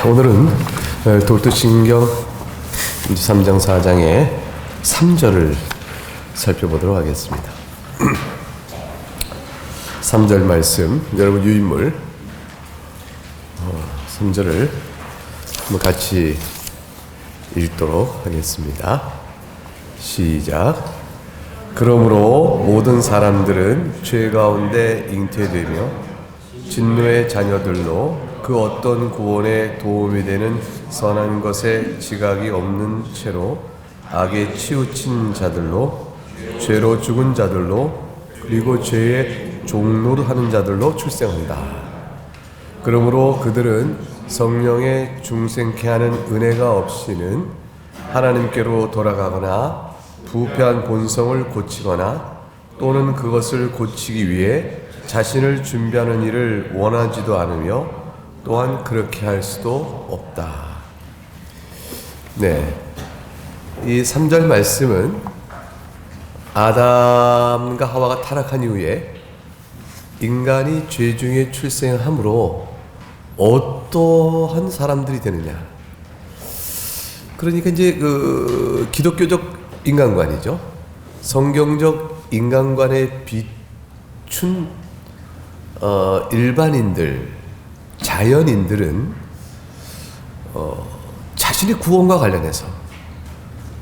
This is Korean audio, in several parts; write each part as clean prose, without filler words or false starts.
오늘은 도토신경 3장 4장의 3절을 살펴보도록 하겠습니다. 3절 말씀, 여러분 유인물 3절을 한번 같이 읽도록 하겠습니다. 시작. 그러므로 모든 사람들은 죄 가운데 잉태되며 진노의 자녀들로 그 어떤 구원에 도움이 되는 선한 것에 지각이 없는 채로 악에 치우친 자들로, 죄로 죽은 자들로, 그리고 죄의 종로를 하는 자들로 출생한다. 그러므로 그들은 성령의 중생케 하는 은혜가 없이는 하나님께로 돌아가거나 부패한 본성을 고치거나 또는 그것을 고치기 위해 자신을 준비하는 일을 원하지도 않으며 또한 그렇게 할 수도 없다. 네, 이 3절 말씀은 아담과 하와가 타락한 이후에 인간이 죄 중에 출생함으로 어떠한 사람들이 되느냐. 그러니까 이제 그 기독교적 인간관이죠. 성경적 인간관에 비춘 일반인들, 자연인들은 자신의 구원과 관련해서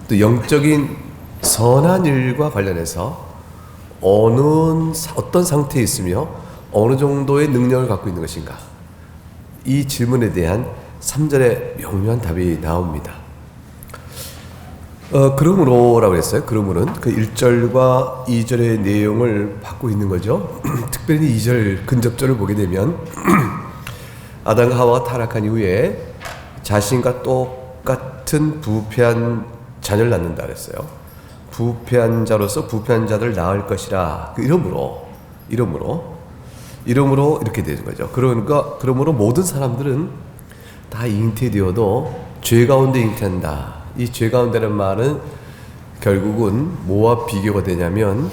또 영적인 선한 일과 관련해서 어떤 상태에 있으며 어느 정도의 능력을 갖고 있는 것인가, 이 질문에 대한 3절의 명료한 답이 나옵니다. 그러므로라고 했어요. 그러므로는 그 1절과 2절의 내용을 받고 있는 거죠. 특별히 2절 근접절을 보게 되면 아담과 하와가 타락한 이후에 자신과 똑같은 부패한 자녀를 낳는다 그랬어요. 부패한 자로서 부패한 자들 낳을 것이라. 그 이름으로 이렇게 되는 거죠. 그러니까 그러므로 모든 사람들은 다 잉태되어도 죄 가운데 잉태한다. 이 죄 가운데라는 말은 결국은 뭐와 비교가 되냐면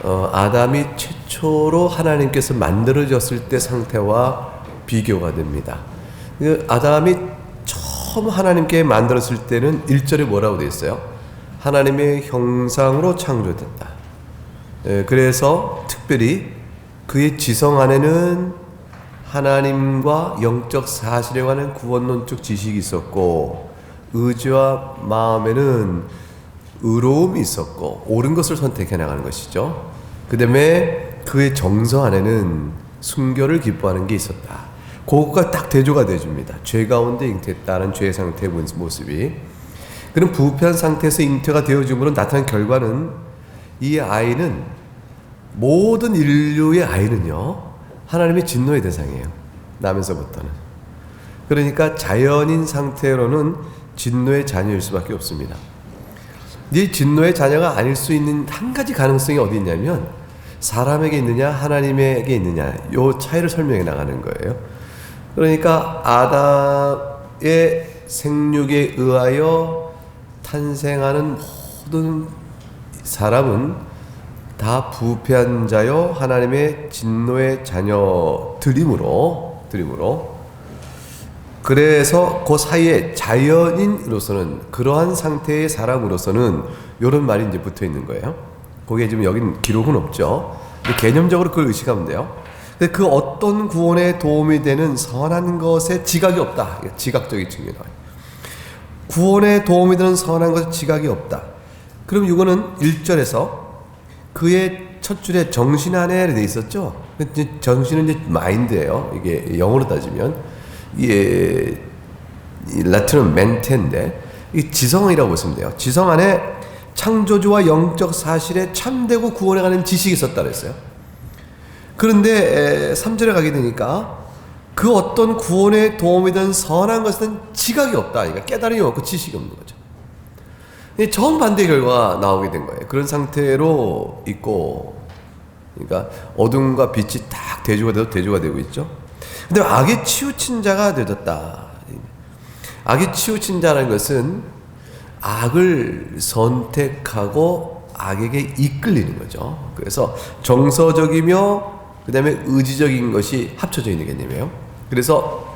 아담이 최초로 하나님께서 만들어졌을 때 상태와 비교가 됩니다. 아담이 처음 하나님께 만들었을 때는 1절에 뭐라고 되어 있어요? 하나님의 형상으로 창조됐다. 그래서 특별히 그의 지성 안에는 하나님과 영적 사실에 관한 구원론적 지식이 있었고, 의지와 마음에는 의로움이 있었고 옳은 것을 선택해 나가는 것이죠. 그 다음에 그의 정서 안에는 순교를 기뻐하는 게 있었다. 그거가 딱 대조가 되어줍니다. 죄 가운데 잉태했다는 죄의 상태의 모습이. 그런 부패한 상태에서 잉태가 되어줌으로 나타난 결과는, 이 아이는, 모든 인류의 아이는요, 하나님의 진노의 대상이에요. 나면서부터는. 그러니까 자연인 상태로는 진노의 자녀일 수밖에 없습니다. 이 진노의 자녀가 아닐 수 있는 한 가지 가능성이 어디 있냐면, 사람에게 있느냐 하나님에게 있느냐, 요 차이를 설명해 나가는 거예요. 그러니까 아담의 생육에 의하여 탄생하는 모든 사람은 다 부패한 자요 하나님의 진노의 자녀들이므로 그래서 그 사이에 자연인으로서는, 그러한 상태의 사람으로서는 이런 말이 이제 붙어 있는 거예요. 거기에 지금 여기는 기록은 없죠. 근데 개념적으로 그걸 의식하면 돼요. 근데 그 어떤 구원에 도움이 되는 선한 것에 지각이 없다. 지각적인 측면이에요. 구원에 도움이 되는 선한 것에 지각이 없다. 그럼 이거는 1절에서 그의 첫 줄에 정신 안에 돼 있었죠. 정신은 이제 마인드예요. 이게 영어로 따지면. 이 라틴은 멘테인데, 이 지성이라고 보시면 돼요. 지성 안에 창조주와 영적 사실에 참되고 구원에 관한 지식이 있었다 그랬어요. 그런데 3절에 가게 되니까 그 어떤 구원에 도움이 되는 선한 것은 지각이 없다. 그러니까 깨달음이 없고 지식이 없는 거죠. 정반대의 결과가 나오게 된 거예요. 그런 상태로 있고, 그러니까 어둠과 빛이 딱 대조가 되고 있죠. 근데 악에 치우친 자가 되었다. 악에 치우친 자라는 것은 악을 선택하고 악에게 이끌리는 거죠. 그래서 정서적이며 그 다음에 의지적인 것이 합쳐져 있는 개념이에요. 그래서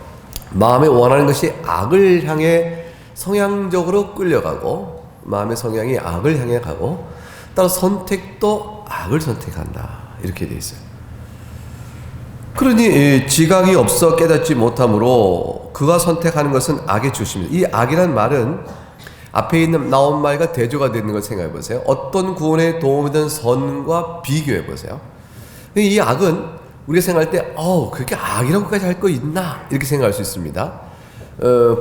마음에 원하는 것이 악을 향해 성향적으로 끌려가고 마음의 성향이 악을 향해 가고 따라 선택도 악을 선택한다 이렇게 돼 있어요. 그러니 지각이 없어 깨닫지 못함으로 그가 선택하는 것은 악의 중심입니다. 이 악이란 말은 앞에 있는 나온 말과 대조가 되는 걸 생각해 보세요. 어떤 구원에 도움이 된 선과 비교해 보세요. 이 악은 우리가 생각할 때 그렇게 악이라고까지 할 거 있나 이렇게 생각할 수 있습니다.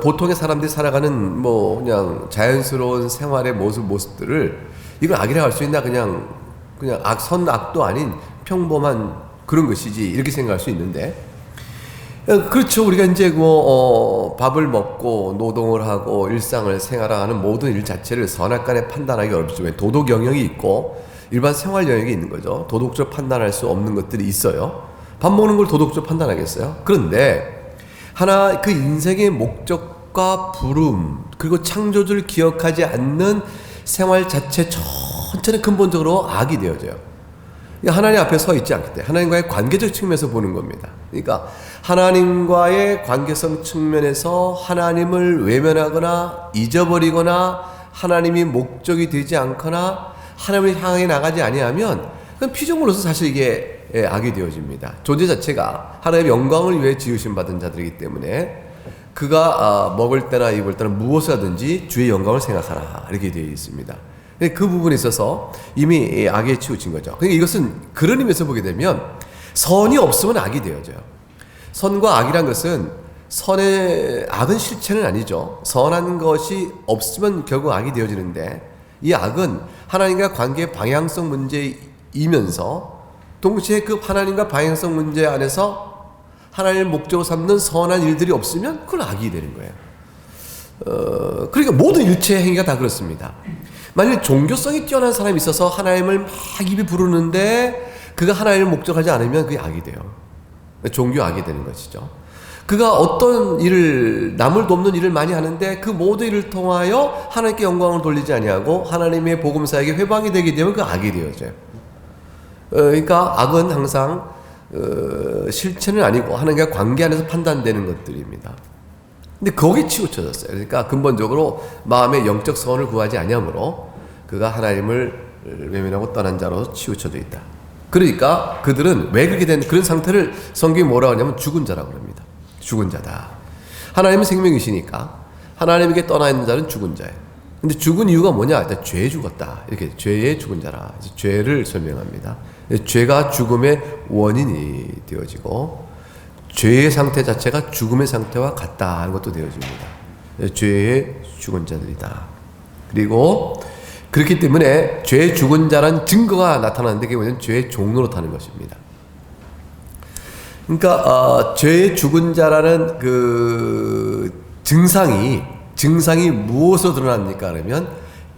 보통의 사람들이 살아가는 그냥 자연스러운 생활의 모습들을 이걸 악이라고 할 수 있나 그냥 선악도 아닌 평범한 그런 것이지 이렇게 생각할 수 있는데 그렇죠. 우리가 이제 밥을 먹고 노동을 하고 일상을 생활하는 모든 일 자체를 선악간에 판단하기 어렵죠. 도덕 영역이 있고 일반 생활 영역이 있는 거죠. 도덕적으로 판단할 수 없는 것들이 있어요. 밥 먹는 걸 도덕적으로 판단하겠어요? 그런데 하나 그 인생의 목적과 부름 그리고 창조주를 기억하지 않는 생활 자체 전체는 근본적으로 악이 되어져요. 하나님 앞에 서 있지 않기 때문에 하나님과의 관계적 측면에서 보는 겁니다. 그러니까 하나님과의 관계성 측면에서 하나님을 외면하거나 잊어버리거나 하나님이 목적이 되지 않거나 하나님을 향해 나가지 아니하면 그건 피조물로서 사실 이게 악이 되어집니다. 존재 자체가 하나님의 영광을 위해 지으심 받은 자들이기 때문에 그가 먹을 때나 입을 때나 무엇을 하든지 주의 영광을 생각하라 이렇게 되어 있습니다. 그 부분에 있어서 이미 악에 치우친 거죠. 그러니까 이것은 그런 의미에서 보게 되면 선이 없으면 악이 되어져요. 선과 악이란 것은 악은 실체는 아니죠. 선한 것이 없으면 결국 악이 되어지는데 이 악은 하나님과 관계의 방향성 문제이면서 동시에 그 하나님과 방향성 문제 안에서 하나님을 목적으로 삼는 선한 일들이 없으면 그건 악이 되는 거예요. 그러니까 모든 일체의 행위가 다 그렇습니다. 만약에 종교성이 뛰어난 사람이 있어서 하나님을 막 입이 부르는데 그가 하나님을 목적하지 않으면 그게 악이 돼요. 종교 악이 되는 것이죠. 그가 어떤 일을 남을 돕는 일을 많이 하는데 그 모든 일을 통하여 하나님께 영광을 돌리지 아니하고 하나님의 복음사에게 회방이 되게 되면 그 악이 되어져요. 그러니까 악은 항상 실체는 아니고 하나님과 관계 안에서 판단되는 것들입니다. 근데 거기에 치우쳐졌어요. 그러니까 근본적으로 마음의 영적 선을 구하지 아니하므로 그가 하나님을 외면하고 떠난 자로 치우쳐져 있다. 그러니까 그들은 왜 그렇게 된 그런 상태를 성경이 뭐라고 하냐면 죽은 자라고 합니다. 죽은 자다. 하나님은 생명이시니까 하나님에게 떠나 있는 자는 죽은 자예요. 근데 죽은 이유가 뭐냐? 일단 죄에 죽었다. 이렇게 죄에 죽은 자라. 죄를 설명합니다. 죄가 죽음의 원인이 되어지고 죄의 상태 자체가 죽음의 상태와 같다 하는 것도 되어집니다. 죄의 죽은 자들이다. 그리고 그렇기 때문에 죄의 죽은 자란 증거가 나타나는데 그게 뭐냐면 죄의 종로로 타는 것입니다. 그러니까 죄의 죽은 자라는 그 증상이 무엇으로 드러납니까? 그러면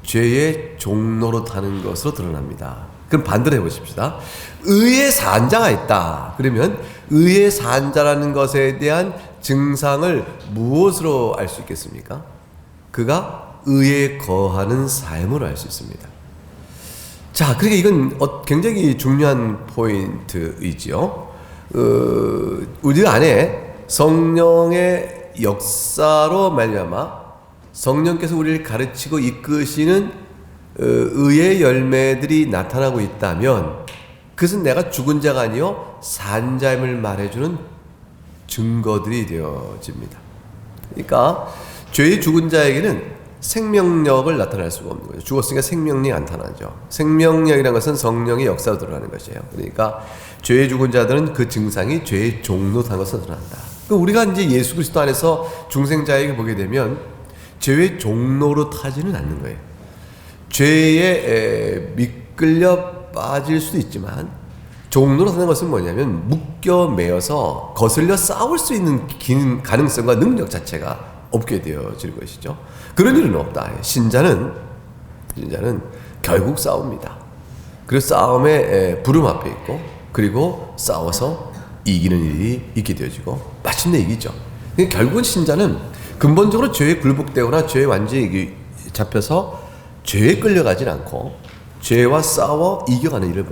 죄의 종로로 타는 것으로 드러납니다. 그럼 반대로 해보십시다. 의의 산자가 있다. 그러면 의의 산자라는 것에 대한 증상을 무엇으로 알 수 있겠습니까? 그가 의에 거하는 삶으로 알 수 있습니다. 자, 그러니까 이건 굉장히 중요한 포인트이지요. 우리 안에 성령의 역사로 말미암아 성령께서 우리를 가르치고 이끄시는 의의 열매들이 나타나고 있다면 그것은 내가 죽은 자가 아니요 산 자임을 말해주는 증거들이 되어집니다. 그러니까 죄의 죽은 자에게는 생명력을 나타낼 수가 없는 거죠. 죽었으니까 생명력이 나타나죠. 생명력이라는 것은 성령의 역사로 드러나는 것이에요. 그러니까 죄의 죽은 자들은 그 증상이 죄의 종로 타는 것으로 드러난다. 우리가 이제 예수 그리스도 안에서 중생자에게 보게 되면 죄의 종로로 타지는 않는 거예요. 죄에 미끌려 빠질 수도 있지만 종로로 타는 것은 뭐냐면 묶여 매어서 거슬려 싸울 수 있는 가능성과 능력 자체가 없게 되어질 것이죠. 그런 일은 없다. 신자는 결국 싸웁니다. 그래서 싸움에 부름 앞에 있고 그리고 싸워서 이기는 일이 있게 되어지고 마침내 이기죠. 결국은 신자는 근본적으로 죄에 굴복되거나 죄에 완전히 잡혀서 죄에 끌려가진 않고 죄와 싸워 이겨가는 일을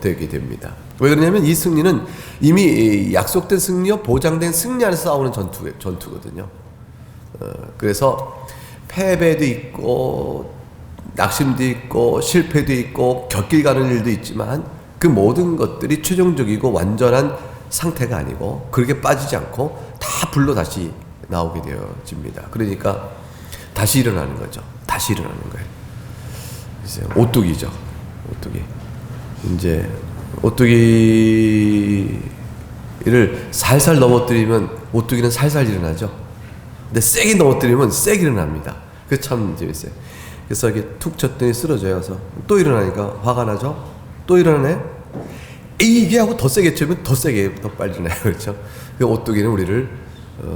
되게 됩니다. 왜 그러냐면 이 승리는 이미 약속된 승리와 보장된 승리 안에서 싸우는 전투거든요. 그래서 패배도 있고 낙심도 있고 실패도 있고 곁길 가는 일도 있지만 그 모든 것들이 최종적이고 완전한 상태가 아니고 그렇게 빠지지 않고 다 불로 다시 나오게 되어집니다. 그러니까 다시 일어나는 거죠. 다시 일어나는 거예요. 글쎄요, 오뚜기죠. 오뚜기. 이제 오뚜기를 살살 넘어뜨리면 오뚜기는 살살 일어나죠. 근데 세게 넘어뜨리면 세게 일어납니다. 그게 참 재밌어요. 그래서 이렇게 툭 쳤더니 쓰러져요. 그래서 또 일어나니까 화가 나죠. 또 일어나네. 이게 하고 더 세게 치면 더 세게 더 빨리 일어나요. 그렇죠. 그 오뚜기는 우리를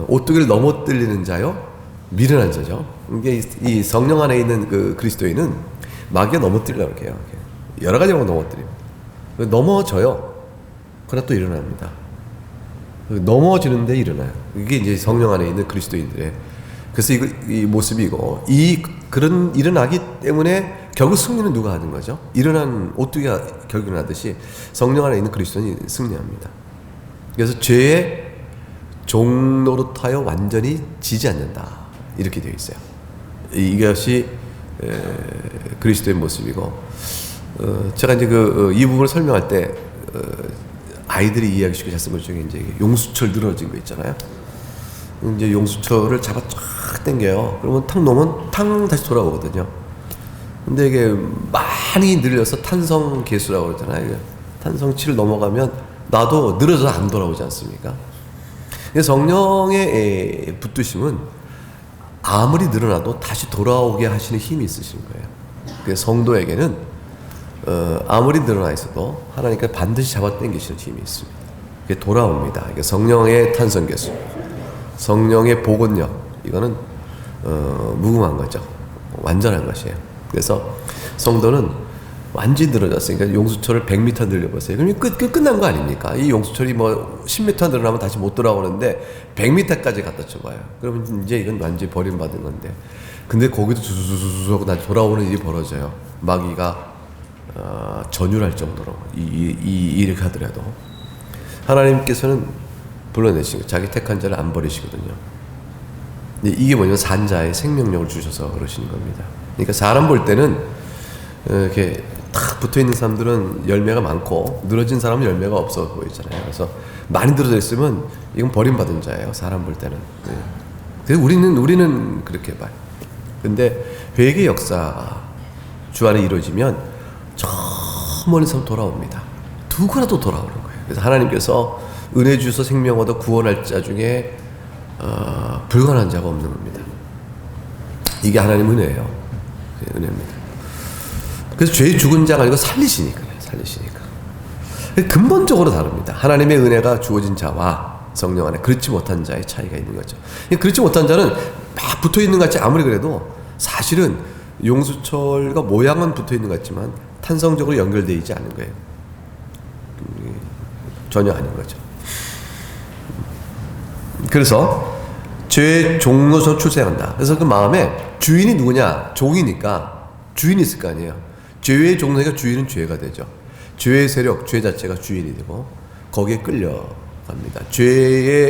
오뚜기를 넘어뜨리는 자요, 미련한 자죠. 이게 이 성령 안에 있는 그 그리스도인은 마귀가 넘어뜨리려고 해요. 여러 가지 방법으로 넘어뜨립니다. 넘어져요. 그러나 또 일어납니다. 넘어지는데 일어나요. 이게 이제 성령 안에 있는 그리스도인들의, 그래서 이 모습이고, 그런 일어나기 때문에 결국 승리는 누가 하는 거죠? 일어난 오뚜기가 결국 일어나듯이 성령 안에 있는 그리스도인이 승리합니다. 그래서 죄의 종노릇하여 완전히 지지 않는다, 이렇게 되어 있어요. 이것이 그리스도의 모습이고, 제가 이제 이 부분을 설명할 때 아이들이 이해하기 쉽게 잘 쓴 것 중에 이제 용수철 늘어진 거 있잖아요. 이제 용수철을 잡아 쫙 당겨요. 그러면 탁 놓으면 탕 다시 돌아오거든요. 근데 이게 많이 늘려서 탄성 계수라고 그러잖아요. 탄성치를 넘어가면 나도 늘어져서 안 돌아오지 않습니까? 성령의 붙드심은 아무리 늘어나도 다시 돌아오게 하시는 힘이 있으신 거예요. 그래서 성도에게는 아무리 늘어나 있어도 하나님께서 반드시 잡아당기시는 힘이 있습니다. 이게 돌아옵니다. 이게 성령의 탄성계수, 성령의 복원력, 이거는 무궁한 거죠. 완전한 것이에요. 그래서 성도는 완전히 늘어졌으니까 용수철을 100m 늘려보세요. 그럼 끝난 거 아닙니까? 이 용수철이 뭐 10m 늘어나면 다시 못 돌아오는데 100m까지 갖다 쳐봐요. 그러면 이제 이건 완전히 버림받은 건데, 근데 거기도 주수수수 하고 다시 돌아오는 일이 벌어져요. 마귀가 전율할 정도로 이렇게 하더라도 하나님께서는 불러내시고 자기 택한 자를 안 버리시거든요. 근데 이게 뭐냐면 산자의 생명력을 주셔서 그러시는 겁니다. 그러니까 사람 볼 때는 이렇게 탁 붙어있는 사람들은 열매가 많고 늘어진 사람은 열매가 없어 보이잖아요. 그래서 많이 늘어져 있으면 이건 버림받은 자예요, 사람 볼 때는. 그래서 우리는 그렇게 봐요. 근데 회개 역사 주 안에 이루어지면 저 멀리서 돌아옵니다. 누구라도 돌아오는 거예요. 그래서 하나님께서 은혜 주셔서 생명 얻어 구원할 자 중에 불가능한 자가 없는 겁니다. 이게 하나님 은혜예요. 은혜입니다. 그래서 죄의 죽은 자가 아니고 살리시니까. 근본적으로 다릅니다. 하나님의 은혜가 주어진 자와 성령 안에 그렇지 못한 자의 차이가 있는 거죠. 그렇지 못한 자는 막 붙어있는 것 같이 아무리 그래도 사실은 용수철과 모양은 붙어있는 것 같지만 탄성적으로 연결되어 있지 않은 거예요. 전혀 아닌 거죠. 그래서 죄의 종로서 출생한다. 그래서 그 마음에 주인이 누구냐? 종이니까 주인이 있을 거 아니에요. 죄의 종로니까 주인은 죄가 되죠. 죄의 세력, 죄 자체가 주인이 되고 거기에 끌려갑니다.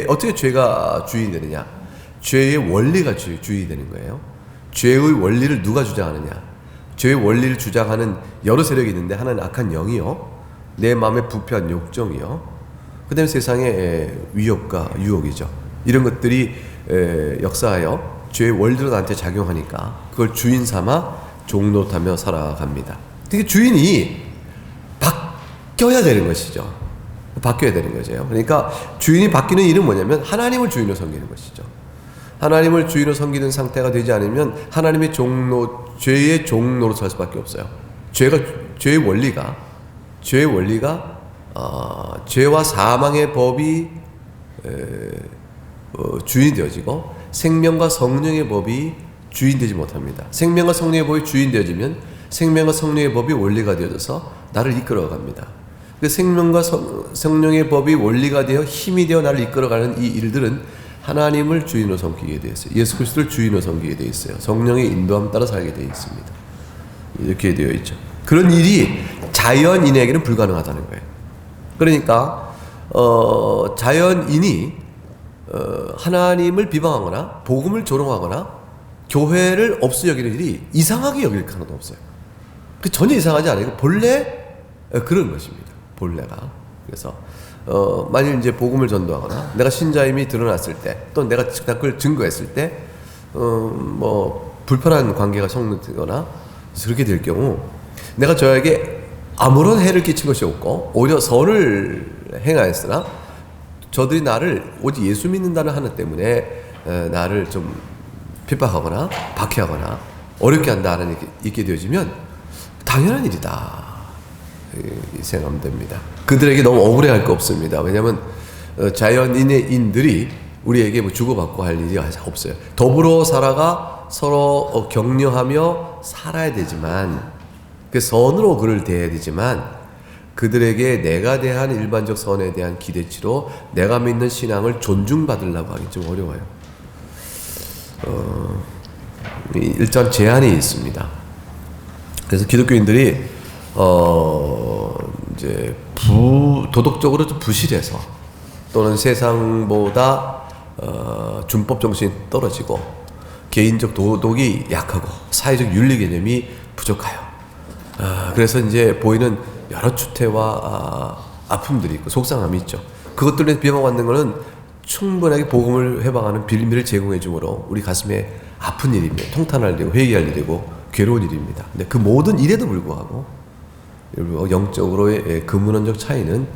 어떻게 죄가 주인이 되느냐? 죄의 원리가 주인이 되는 거예요. 죄의 원리를 누가 주장하느냐? 죄의 원리를 주장하는 여러 세력이 있는데, 하나는 악한 영이요, 내 마음에 부패한 욕정이요, 그 다음에 세상의 위협과 유혹이죠. 이런 것들이 역사하여 죄의 원리로 나한테 작용하니까 그걸 주인 삼아 종노릇하며 살아갑니다. 그게 주인이 바뀌어야 되는 것이죠. 바뀌어야 되는 거죠. 그러니까 주인이 바뀌는 일은 뭐냐면 하나님을 주인으로 섬기는 것이죠. 하나님을 주인으로 섬기는 상태가 되지 않으면 하나님의 죄의 종로로 살 수밖에 없어요. 죄의 원리가 죄와 사망의 법이 주인이 되어지고 생명과 성령의 법이 주인되지 못합니다. 생명과 성령의 법이 주인되어지면 생명과 성령의 법이 원리가 되어져서 나를 이끌어갑니다. 그 생명과 성령의 법이 원리가 되어 힘이 되어 나를 이끌어가는 이 일들은 하나님을 주인으로 섬기게 되어 있어요. 예수 그리스도를 주인으로 섬기게 되어 있어요. 성령의 인도함 따라 살게 되어 있습니다. 이렇게 되어 있죠. 그런 일이 자연인에게는 불가능하다는 거예요. 그러니까 자연인이 하나님을 비방하거나 복음을 조롱하거나 교회를 없이 여기는 일이 이상하게 여길 가능도 없어요. 그 전혀 이상하지 않아요. 본래 그런 것입니다. 본래가. 그래서 만일 이제 복음을 전도하거나 내가 신자임이 드러났을 때, 또 내가 그걸 증거했을 때, 뭐 불편한 관계가 성립되거나 그렇게 될 경우, 내가 저에게 아무런 해를 끼친 것이 없고 오히려 선을 행하였으나 저들이 나를 오직 예수 믿는다는 하나 때문에 나를 좀 핍박하거나 박해하거나 어렵게 한다는 게 있게 되어지면 당연한 일이다 생각하면 됩니다. 그들에게 너무 억울해할 거 없습니다. 왜냐하면 자연인들이 우리에게 뭐 주고받고 할 일이 없어요. 더불어 살아가 서로 격려하며 살아야 되지만, 그 선으로 그를 대해야 되지만, 그들에게 내가 대한 일반적 선에 대한 기대치로 내가 믿는 신앙을 존중받으려고 하기 좀 어려워요. 일단 제한이 있습니다. 그래서 기독교인들이 이제 도덕적으로 좀 부실해서, 또는 세상보다 준법 정신이 떨어지고 개인적 도덕이 약하고 사회적 윤리 개념이 부족해요. 그래서 이제 보이는 여러 추태와 아픔들이 있고 속상함이 있죠. 그것들에 비방받는 것은 충분하게 복음을 회방하는 빌미를 제공해 주므로 우리 가슴에 아픈 일입니다. 통탄할 일이고 회개할 일이고 괴로운 일입니다. 근데 그 모든 일에도 불구하고 영적으로의 근원적 차이는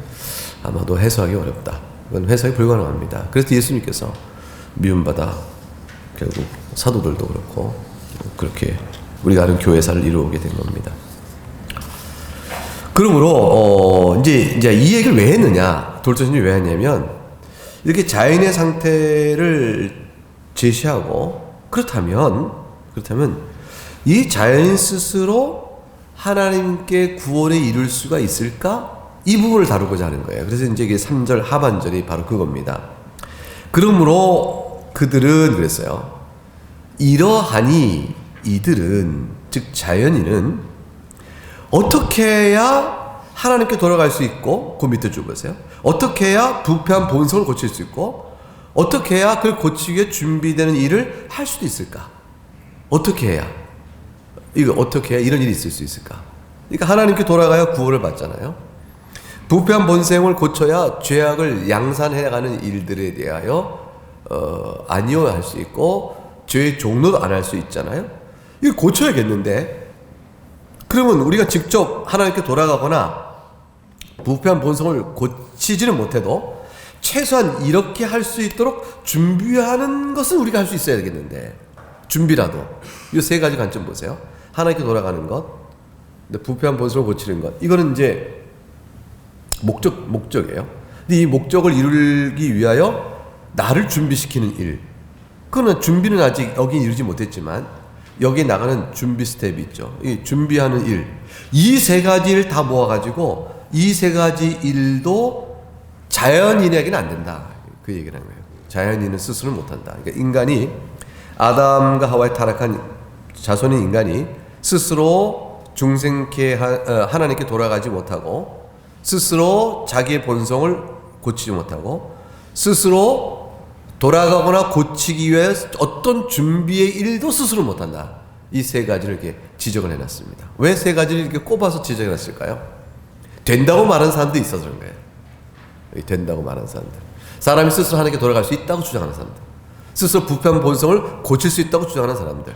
아마도 해소하기 어렵다. 이건 해석이 불가능합니다. 그래서 예수님께서 미움받아 결국 사도들도 그렇고 그렇게 우리가 아는 교회사를 이루게 된 겁니다. 그러므로 이제 이 얘기를 왜 했느냐, 돌조신이 왜 했냐면, 이렇게 자연의 상태를 제시하고 그렇다면 이 자연 스스로 하나님께 구원에 이룰 수가 있을까? 이 부분을 다루고자 하는 거예요. 그래서 이제 이게 3절 하반절이 바로 그겁니다. 그러므로 그들은 그랬어요. 이러하니 이들은, 즉 자연인은 어떻게 해야 하나님께 돌아갈 수 있고, 그 밑에 쭉 보세요. 어떻게 해야 부패한 본성을 고칠 수 있고, 어떻게 해야 그걸 고치기 위해 준비되는 일을 할 수도 있을까? 어떻게 해야? 이거 어떻게 해야 이런 일이 있을 수 있을까? 그러니까 하나님께 돌아가야 구원을 받잖아요. 부패한 본성을 고쳐야 죄악을 양산해가는 일들에 대하여 아니요 할 수 있고, 죄의 종로도 안 할 수 있잖아요. 이거 고쳐야겠는데, 그러면 우리가 직접 하나님께 돌아가거나 부패한 본성을 고치지는 못해도 최소한 이렇게 할 수 있도록 준비하는 것은 우리가 할 수 있어야 되겠는데, 준비라도. 이 세 가지 관점 보세요. 하나님께 돌아가는 것, 부패한 본성을 고치는 것, 이거는 이제 목적이에요. 근데 이 목적을 이루기 위하여 나를 준비시키는 일, 그거는 준비는 아직 여기 이루지 못했지만 여기에 나가는 준비 스텝이 있죠. 이 준비하는 일, 이 세 가지를 다 모아가지고 이 세 가지 일도 자연인에게는 안 된다, 그 얘기를 하는 거예요. 자연인은 스스로 못한다. 그러니까 인간이, 아담과 하와의 타락한 자손인 인간이 스스로 중생케 하나님께 돌아가지 못하고, 스스로 자기의 본성을 고치지 못하고, 스스로 돌아가거나 고치기 위해 어떤 준비의 일도 스스로 못한다. 이 세 가지를 이렇게 지적을 해놨습니다. 왜 세 가지를 이렇게 꼽아서 지적해놨을까요? 된다고 말하는 사람도 있어서 그런 거예요. 된다고 말하는 사람들, 사람이 스스로 하나님께 돌아갈 수 있다고 주장하는 사람들, 스스로 부패한 본성을 고칠 수 있다고 주장하는 사람들,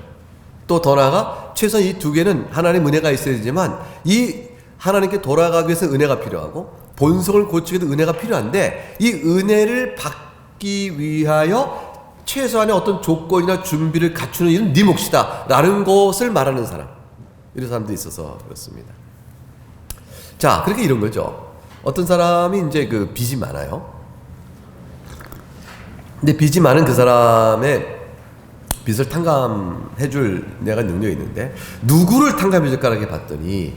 또 더 나아가 최소한 이 두 개는 하나님 은혜가 있어야 되지만, 이 하나님께 돌아가기 위해서 은혜가 필요하고 본성을 고치기 위해서 은혜가 필요한데, 이 은혜를 받기 위하여 최소한의 어떤 조건이나 준비를 갖추는 일은 네 몫이다 라는 것을 말하는 사람, 이런 사람도 있어서 그렇습니다. 자, 그렇게 이런 거죠. 어떤 사람이 이제 그 빚이 많아요. 근데 빚이 많은 그 사람의 빚을 탕감해줄 내가 능력이 있는데, 누구를 탕감해줄까 이렇게 봤더니,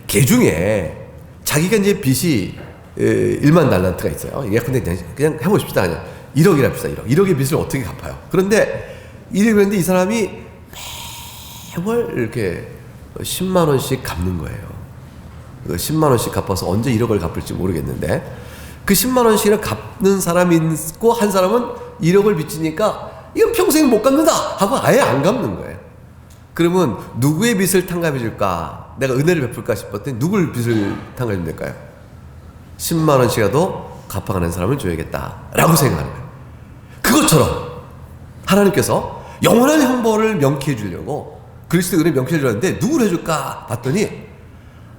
개 중에 자기가 이제 빚이 1만 달란트가 있어요. 예컨대 그냥 해보십시다. 그냥 1억이랍시다. 1억의 빚을 어떻게 갚아요? 그런데 이 사람이 매월 이렇게 10만 원씩 갚는 거예요. 10만 원씩 갚아서 언제 1억을 갚을지 모르겠는데 그 10만 원씩을 갚는 사람이 있고 한 사람은 1억을 빚지니까 이건 평생 못 갚는다 하고 아예 안 갚는 거예요. 그러면 누구의 빚을 탕감해 줄까? 내가 은혜를 베풀까 싶었더니 누굴 빚을 탕감해 줄까요? 10만 원씩이라도 갚아가는 사람을 줘야겠다라고 생각하는 거예요. 그것처럼 하나님께서 영원한 형벌을 명쾌해 주려고 그리스도 은혜 명쾌해 주려는데 누구를 해줄까 봤더니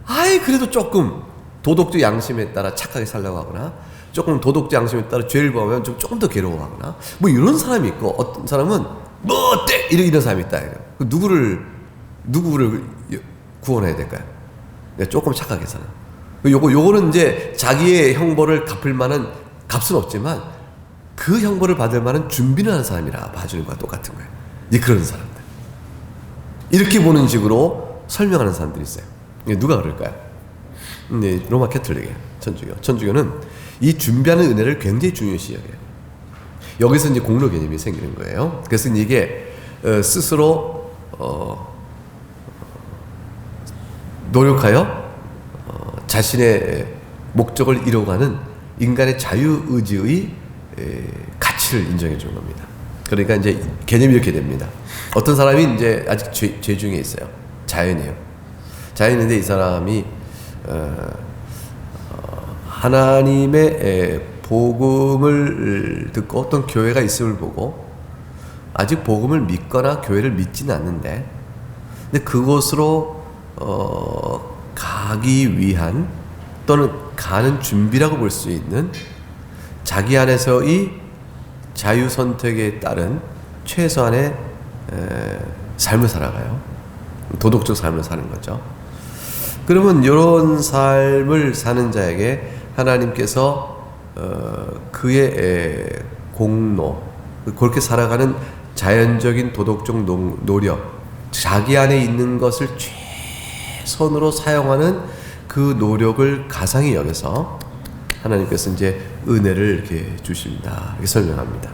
아예 그래도 조금 도덕적 양심에 따라 착하게 살려고 하거나 조금 도덕적 양심에 따라 죄를 범하면 조금 더 괴로워하거나 뭐 이런 사람이 있고 어떤 사람은 뭐 어때 이런 사람이 있다. 누구를 구원해야 될까요? 조금 착하게 사는. 요거는 이제 자기의 형벌을 갚을 만한 값은 없지만 그 형벌을 받을 만한 준비를 하는 사람이라 봐주는 거와 똑같은 거예요. 이제 그런 사람들. 이렇게 보는 식으로 설명하는 사람들이 있어요. 누가 그럴까요? 로마 캐톨릭이에요. 천주교. 천주교는 이 준비하는 은혜를 굉장히 중요시 여겨요. 여기서 이제 공로 개념이 생기는 거예요. 그래서 이게 스스로 노력하여 자신의 목적을 이루어가는 인간의 자유의지의 가치를 인정해 주는 겁니다. 그러니까 이제 개념이 이렇게 됩니다. 어떤 사람이 이제 아직 죄 중에 있어요. 자연이에요. 자연인데 이 사람이 하나님의 복음을 듣고 어떤 교회가 있음을 보고 아직 복음을 믿거나 교회를 믿지는 않는데 근데 그곳으로 가기 위한 또는 가는 준비라고 볼 수 있는 자기 안에서의 자유 선택에 따른 최소한의 삶을 살아가요. 도덕적 삶을 사는 거죠. 그러면 이런 삶을 사는 자에게 하나님께서 그의 공로, 그렇게 살아가는 자연적인 도덕적 노력, 자기 안에 있는 것을 최선으로 사용하는 그 노력을 가상히 여겨서 하나님께서 이제 은혜를 이렇게 주십니다. 이렇게 설명합니다.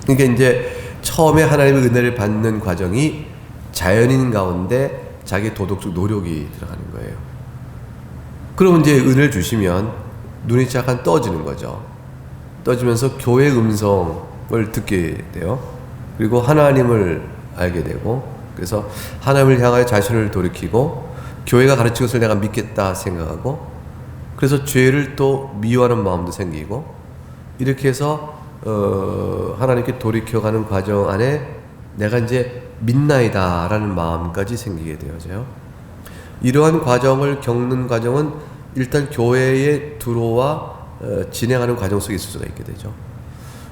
그러니까 이제 처음에 하나님의 은혜를 받는 과정이 자연인 가운데 자기 도덕적 노력이 들어가는 거예요. 그러면 이제 은혜를 주시면 눈이 약간 떠지는 거죠. 떠지면서 교회의 음성을 듣게 돼요. 그리고 하나님을 알게 되고 그래서 하나님을 향하여 자신을 돌이키고 교회가 가르친 것을 내가 믿겠다 생각하고 그래서 죄를 또 미워하는 마음도 생기고 이렇게 해서 하나님께 돌이켜가는 과정 안에 내가 이제 믿나이다 라는 마음까지 생기게 되어져요. 이러한 과정을 겪는 과정은 일단 교회에 들어와 진행하는 과정 속에 있을 수가 있게 되죠.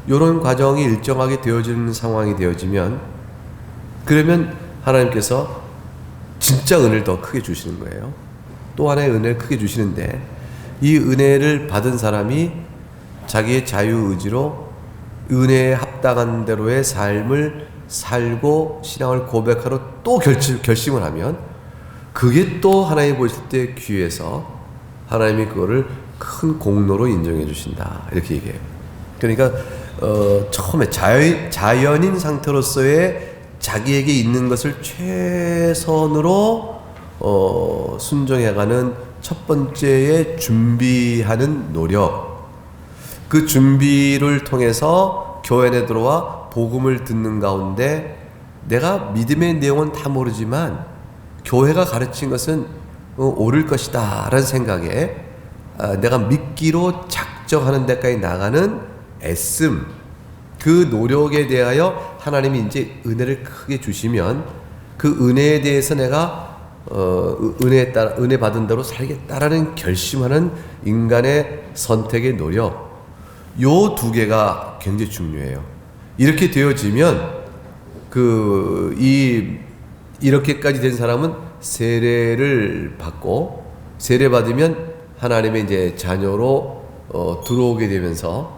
이런 과정이 일정하게 되어지는 상황이 되어지면 그러면 하나님께서 진짜 은혜를 더 크게 주시는 거예요. 또 하나의 은혜를 크게 주시는데 이 은혜를 받은 사람이 자기의 자유의지로 은혜에 합당한 대로의 삶을 살고 신앙을 고백하러 또 결심을 하면 그게 또 하나님 보실 때 귀해서 하나님이 그거를 큰 공로로 인정해 주신다 이렇게 얘기해요. 그러니까 처음에 자연인 상태로서의 자기에게 있는 것을 최선으로 순종해가는 첫 번째의 준비하는 노력, 그 준비를 통해서 교회 안에 들어와 복음을 듣는 가운데 내가 믿음의 내용은 다 모르지만 교회가 가르친 것은 옳을 것이다 라는 생각에 내가 믿기로 작정하는 데까지 나가는 애씀, 그 노력에 대하여 하나님이 이제 은혜를 크게 주시면 그 은혜에 대해서 내가 은혜에 따라 은혜 받은 대로 살겠다라는 결심하는 인간의 선택의 노력, 요 두 개가 굉장히 중요해요. 이렇게 되어지면 이렇게까지 된 사람은 세례를 받고 세례 받으면 하나님의 이제 자녀로 들어오게 되면서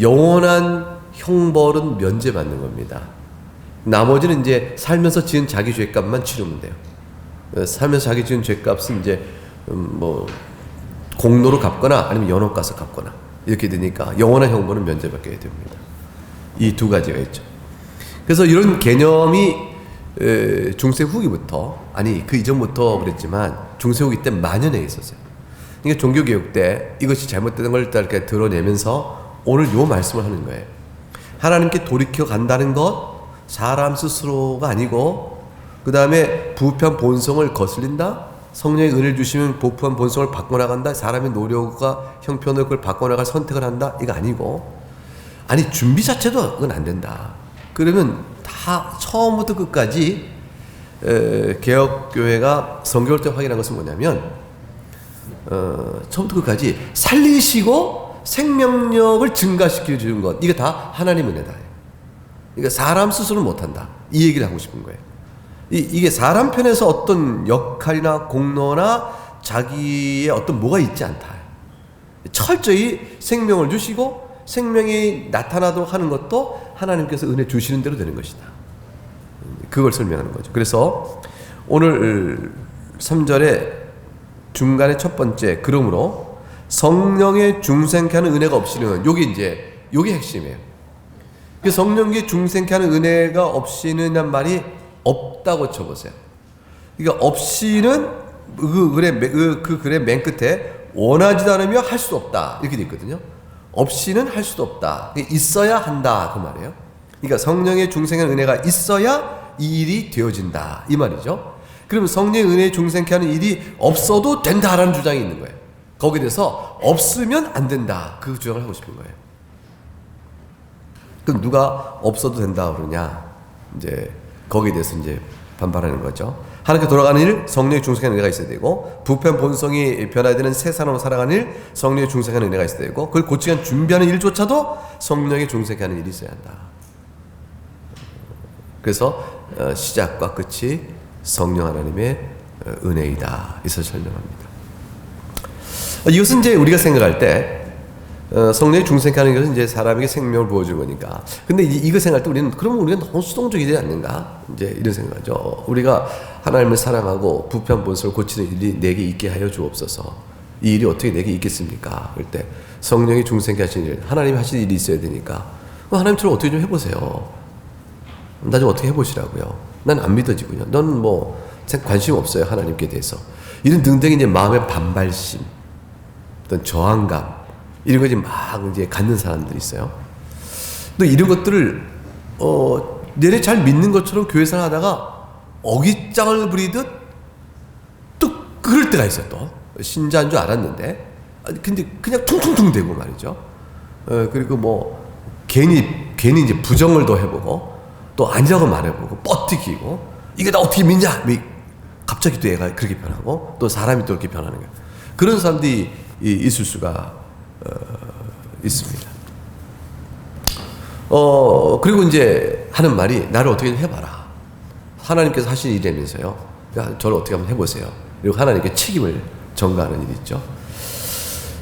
영원한 형벌은 면제받는 겁니다. 나머지는 이제 살면서 지은 자기 죄값만 치르면 돼요. 살면서 자기 지은 죄값은 이제 뭐 공로로 갚거나 아니면 연옥 가서 갚거나 이렇게 되니까 영원한 형벌은 면제받게 됩니다. 이 두 가지가 있죠. 그래서 이런 개념이 중세 후기부터, 아니 그 이전부터 그랬지만 중세 후기 때 만연해 있었어요. 그러니까 종교개혁 때 이것이 잘못된 걸 이렇게 드러내면서 오늘 요 말씀을 하는 거예요. 하나님께 돌이켜 간다는 것, 사람 스스로가 아니고, 그 다음에 부패한 본성을 거슬린다? 성령의 은혜를 주시면 부패한 본성을 바꿔나간다? 사람의 노력과 형편으로 그걸 바꿔나갈 선택을 한다? 이거 아니고, 아니 준비 자체도 그건 안 된다. 그러면 다 처음부터 끝까지 개혁교회가 성경을 때 확인한 것은 뭐냐면, 처음부터 끝까지 살리시고 생명력을 증가시켜 주는 것, 이게 다 하나님 은혜다. 그러니까 사람 스스로는 못한다, 이 얘기를 하고 싶은 거예요. 이게 사람 편에서 어떤 역할이나 공로나 자기의 어떤 뭐가 있지 않다. 철저히 생명을 주시고 생명이 나타나도록 하는 것도 하나님께서 은혜 주시는 대로 되는 것이다. 그걸 설명하는 거죠. 그래서 오늘 3절에 중간에 첫 번째, 그러므로 성령의 중생케 하는 은혜가 없이는, 요게 핵심이에요. 그 성령의 중생케 하는 은혜가 없이는 말이 없다고 쳐보세요. 그러니까 없이는 그 글의 맨 끝에 원하지도 않으며 할 수 없다, 이렇게 돼 있거든요. 없이는 할 수도 없다. 있어야 한다, 그 말이에요. 그러니까 성령의 중생한 은혜가 있어야 이 일이 되어진다, 이 말이죠. 그러면 성령의 은혜의 중생케 하는 일이 없어도 된다라는 주장이 있는 거예요. 거기에 대해서 없으면 안 된다, 그 주장을 하고 싶은 거예요. 그럼 누가 없어도 된다 그러냐? 이제 거기에 대해서 이제 반발하는 거죠. 하나님께 돌아가는 일, 성령의 중생한 은혜가 있어야 되고, 부패한 본성이 변화되는 새 사람으로 살아가는 일, 성령의 중생한 은혜가 있어야 되고, 그걸 고치기 위한 준비하는 일조차도 성령의 중생하는 일이 있어야 한다. 그래서 시작과 끝이 성령 하나님의 은혜이다, 이것을 설명합니다. 이것은 이제 우리가 생각할 때 성령의 중생케 하는 것은 이제 사람에게 생명을 부어준 거니까. 근데 이거 생각할 때 그러면 우리가 너무 수동적이 되지 않는가? 이제 이런 생각하죠. 우리가 하나님을 사랑하고 부패한 본성을 고치는 일이 내게 있게 하여 주옵소서. 이 일이 어떻게 내게 있겠습니까? 그럴 때 성령이 중생케 하시는 일, 하나님이 하시는 일이 있어야 되니까 하나님처럼 어떻게 좀 해보세요. 나 좀 어떻게 해보시라고요. 난 안 믿어지고요. 넌 뭐 관심 없어요, 하나님께 대해서. 이런 등등의 이제 마음의 반발심, 어떤 저항감, 이런 거 막 이제 갖는 사람들이 있어요. 또 이런 것들을 내내 잘 믿는 것처럼 교회 생활하다가 어깃장을 부리듯 또 그럴 때가 있어요. 또 신자인 줄 알았는데 근데 그냥 퉁퉁퉁 대고 말이죠. 그리고 뭐 괜히 이제 부정을 더 해보고 또 아니라고 말해보고 뻗튀기고, 이게 나 어떻게 믿냐? 갑자기 또 얘가 그렇게 변하고 또 사람이 또 이렇게 변하는 거예요. 그런 사람들이 있을 수가 있습니다. 그리고 이제 하는 말이, 나를 어떻게 좀 해봐라. 하나님께서 하시는 일이라면서요. 저를 어떻게 한번 해보세요. 그리고 하나님께 책임을 전가하는 일이 있죠.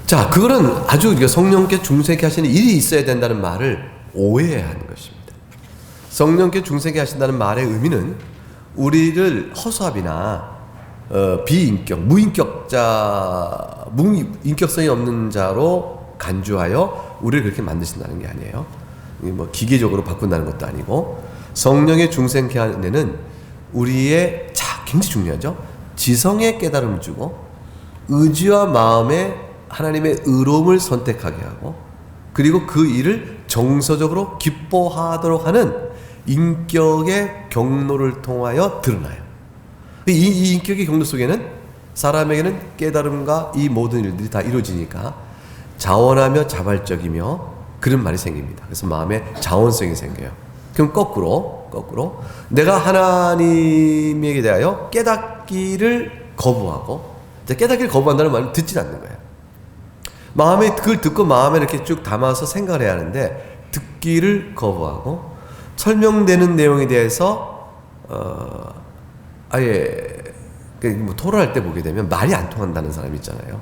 자, 그거는 아주 성령께 중생케 하시는 일이 있어야 된다는 말을 오해하는 것입니다. 성령께 중생케 하신다는 말의 의미는 우리를 허수아비나 비인격, 무인격성이 없는 자로 간주하여 우리를 그렇게 만드신다는 게 아니에요. 뭐 기계적으로 바꾼다는 것도 아니고, 성령의 중생케 하는 데는 우리의 굉장히 중요하죠. 지성의 깨달음을 주고 의지와 마음에 하나님의 의로움을 선택하게 하고, 그리고 그 일을 정서적으로 기뻐하도록 하는 인격의 경로를 통하여 드러나요. 이 인격의 경로 속에는 사람에게는 깨달음과 이 모든 일들이 다 이루어지니까 자원하며 자발적이며 그런 말이 생깁니다. 그래서 마음에 자원성이 생겨요. 그럼 거꾸로 내가 하나님에게 대하여 깨닫기를 거부하고, 깨닫기를 거부한다는 말은 듣지 않는 거예요. 마음에 그걸 듣고 마음에 이렇게 쭉 담아서 생각을 해야 하는데 듣기를 거부하고, 설명되는 내용에 대해서 아예 뭐 토론할 때 보게 되면 말이 안 통한다는 사람이 있잖아요.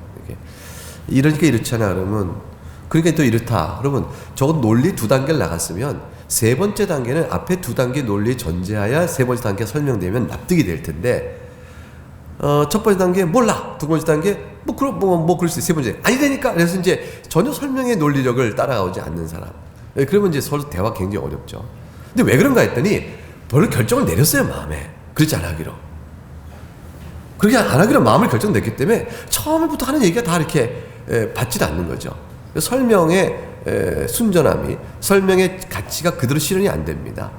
이러니까 이렇잖아 그러면, 그러니까 또 이렇다 그러면, 적어도 논리 2단계를 나갔으면 세 번째 단계는 앞에 2단계 논리 전제하야 세 번째 단계 설명되면 납득이 될 텐데, 첫 번째 단계 몰라, 두 번째 단계 뭐 그럴 수 있어, 세 번째 아니되니까, 그래서 이제 전혀 설명의 논리력을 따라가지 않는 사람, 그러면 이제 서로 대화 굉장히 어렵죠. 근데 왜 그런가 했더니 별로 결정을 내렸어요, 마음에. 그렇지 않아하기로. 그렇게 안 하기로 마음을 결정냈기 때문에 처음부터 하는 얘기가 다 이렇게 받지도 않는 거죠. 설명의 순전함이, 설명의 가치가 그대로 실현이 안 됩니다.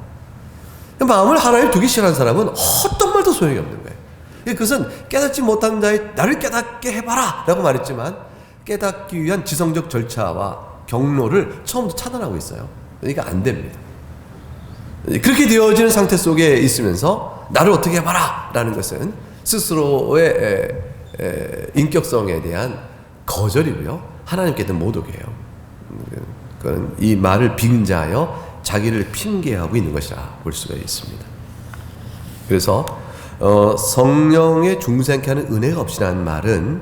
마음을 하나님 두기 싫어하는 사람은 어떤 말도 소용이 없는 거예요. 그것은 깨닫지 못한 자의 나를 깨닫게 해봐라 라고 말했지만 깨닫기 위한 지성적 절차와 경로를 처음부터 차단하고 있어요. 그러니까 안 됩니다. 그렇게 되어지는 상태 속에 있으면서 나를 어떻게 해봐라 라는 것은 스스로의 인격성에 대한 거절이고요. 하나님께는 모독이에요. 그건 이 말을 빙자하여 자기를 핑계하고 있는 것이라 볼 수가 있습니다. 그래서 성령의 중생케 하는 은혜가 없이라는 말은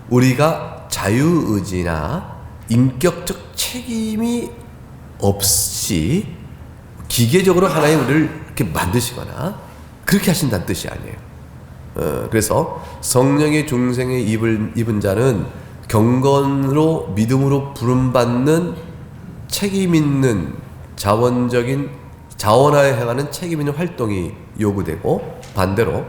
우리가 자유의지나 인격적 책임이 없이 기계적으로 하나님 우리를 이렇게 만드시거나 그렇게 하신다는 뜻이 아니에요. 그래서 성령의 중생의 입은 자는 경건으로 믿음으로 부름받는 책임 있는 자원하에 행하는 책임 있는 활동이 요구되고 반대로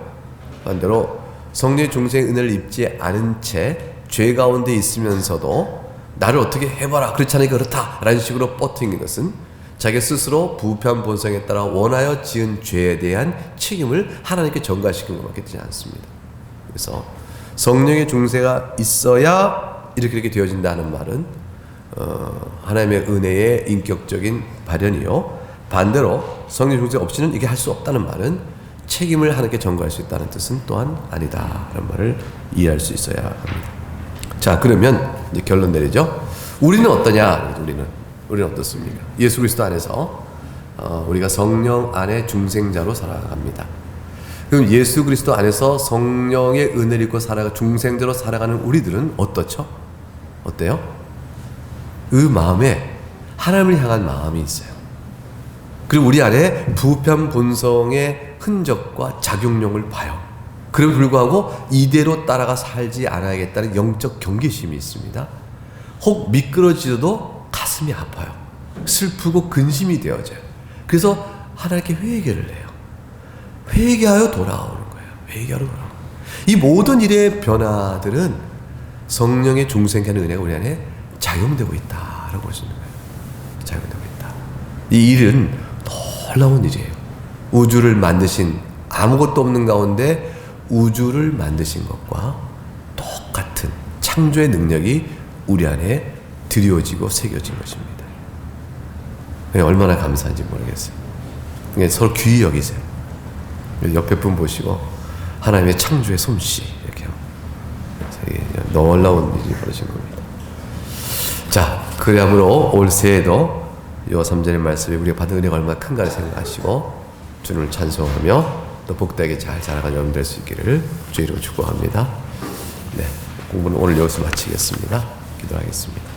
성령의 중생의 은혜를 입지 않은 채 죄 가운데 있으면서도 나를 어떻게 해봐라 그렇지 않으니까 그렇다 라는 식으로 뻗팅인 것은 자기 스스로 부패한 본성에 따라 원하여 지은 죄에 대한 책임을 하나님께 전가시킨 것밖에 되지 않습니다. 그래서 성령의 중세가 있어야 이렇게 되어진다는 말은 하나님의 은혜의 인격적인 발현이요, 반대로 성령 중세가 없이는 이게 할 수 없다는 말은 책임을 하나님께 전가할 수 있다는 뜻은 또한 아니다 라는 말을 이해할 수 있어야 합니다. 자, 그러면 이제 결론 내리죠. 우리는 어떠냐? 우리는 어떻습니까? 예수 그리스도 안에서 우리가 성령 안에 중생자로 살아갑니다. 그럼 예수 그리스도 안에서 성령의 은혜를 입고 중생자로 살아가는 우리들은 어떻죠? 어때요? 그 마음에 하나님을 향한 마음이 있어요. 그리고 우리 안에 부패한 본성의 흔적과 작용력을 봐요. 그럼에도 불구하고 이대로 따라가 살지 않아야겠다는 영적 경계심이 있습니다. 혹 미끄러지도 가슴이 아파요. 슬프고 근심이 되어져요. 그래서 하나님께 회개를 해요. 회개하여 돌아오는 거예요. 회개하러 돌아오는 거예요. 이 모든 일의 변화들은 성령의 중생케 하는 은혜가 우리 안에 작용되고 있다라고 볼 수 있는 거예요. 작용되고 있다. 이 일은 놀라운 일이에요. 우주를 만드신, 아무것도 없는 가운데 우주를 만드신 것과 똑같은 창조의 능력이 우리 안에 드리워지고 새겨진 것입니다. 얼마나 감사한지 모르겠어요. 서로 귀히 여기세요. 옆에 분 보시고 하나님의 창조의 솜씨 이렇게 놀라운 일이 벌어진 겁니다. 자, 그러므로 올 새해도 이 3절의 말씀이 우리가 받은 은혜가 얼마나 큰가를 생각하시고 주님을 찬송하며 또 복되게 잘 살아가는 여러분 될 수 있기를 주의 이름으로 축복합니다. 네, 공부는 오늘 여기서 마치겠습니다. 기도하겠습니다.